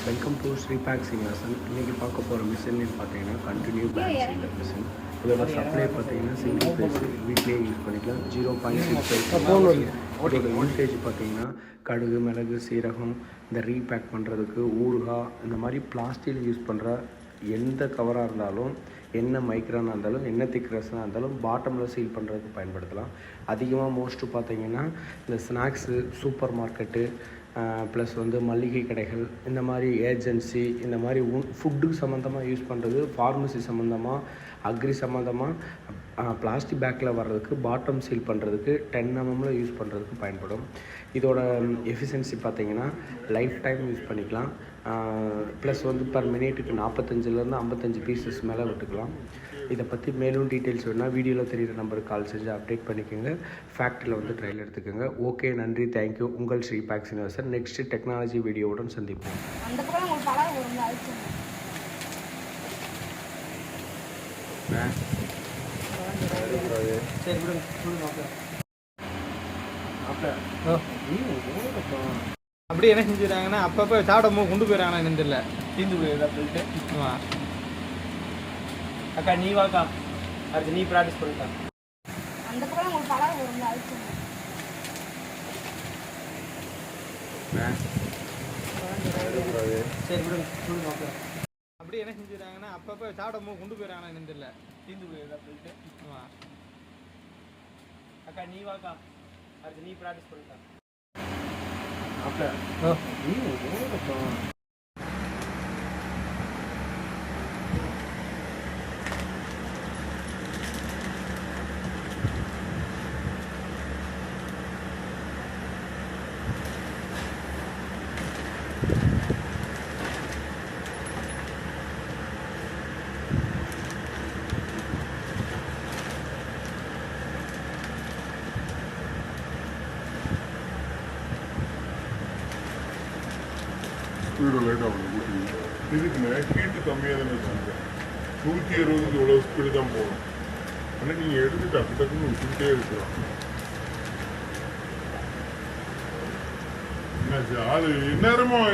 Welcome to ஸ்ரீபேக் சிங்காசன். இன்றைக்கி பார்க்க போகிற மிஷின் பார்த்தீங்கன்னா கண்டினியூ பேக் சீலர் மிஷின். இதோட சப்ளை பார்த்தீங்கன்னா சிங்கிள் ஃபேஸ் வீட்லேயே யூஸ் பண்ணிக்கலாம். 0.65 இதோட யூசேஜ் பார்த்தீங்கன்னா கடுகு, மிளகு, சீரகம், இந்த ரீபேக் பண்ணுறதுக்கு, ஊறுகாய், இந்த மாதிரி பிளாஸ்டிக்கில் யூஸ் பண்ணுற எந்த கவராக இருந்தாலும், என்ன மைக்ரானாக இருந்தாலும், என்ன திக்னஸாக இருந்தாலும் பாட்டமில் சீல் பண்ணுறதுக்கு பயன்படுத்தலாம். அதிகமாக மோஸ்ட்டு பார்த்தீங்கன்னா இந்த ஸ்நாக்ஸு, சூப்பர் மார்க்கெட்டு, ப்ளஸ் வந்து மளிகை கடைகள், இந்த மாதிரி ஏஜென்சி, இந்த மாதிரி ஃபுட்டுக்கு சம்மந்தமாக யூஸ் பண்ணுறது, ஃபார்மசி சம்மந்தமாக, அக்ரி சம்மந்தமாக பிளாஸ்டிக் பேக்கில் வர்றதுக்கு, பாட்டம் சீல் பண்ணுறதுக்கு 10 mm யூஸ் பண்ணுறதுக்கு பயன்படும். இதோட எஃபிஷியன்சி பார்த்திங்கன்னா லைஃப் டைம் யூஸ் பண்ணிக்கலாம். ப்ளஸ் வந்து பர் மினிட்டுக்கு 45லேருந்து 55 பீசஸ் மேலே விட்டுக்கலாம். இதை பற்றி மேலும் டீட்டெயில்ஸ் வேணுன்னா வீடியோவில் தெரிகிற நம்பருக்கு கால் செஞ்சு அப்டேட் பண்ணிக்கோங்க. ஃபேக்ட்ரியில் வந்து ட்ரையல் எடுத்துக்கோங்க. ஓகே, நன்றி, தேங்க்யூ. உங்கள் ஸ்ரீபேக் சினிவாசன். நெக்ஸ்ட் டெக்னாலஜி வீடியோவுடன் சந்திப்போம். அப்படி என்ன செஞ்சுறாங்கன்னா அப்பப்போ சாப்பிடும் போது கொண்டு போயிடறாங்கன்னா என்னன்னு தெரியல, தீர்ந்து போயிடுதா சொல்லிட்டு. அக்கா நீ வாக்கா, அடுத்து நீ ப்ராக்டிஸ் பண்ணிட்டா. சரி விடுங்க. அப்படி என்ன செஞ்சுறாங்கன்னா அப்பப்போ சாப்பிடும் போது கொண்டு போயிடறாங்கன்னா என்னன்னு தெரியல, தீர்ந்து போயிடுதா சொல்லிட்டு. அக்கா நீ வாக்கா, அடுத்து நீ ப்ராக்டிஸ் பண்ணிட்டா. ஸ்பீடு லைட்டாக பண்ணி இதுக்குன்னு ஹீட்டு கம்மியாக தானே வச்சுருக்கேன். 120க்கு இவ்வளோ ஸ்பீடு தான் போகணும். ஆனால் நீங்கள் எடுத்து டக்கு டக்குன்னு விட்டுக்கிட்டே இருக்கலாம். என்னாச்சு அது நேரமாக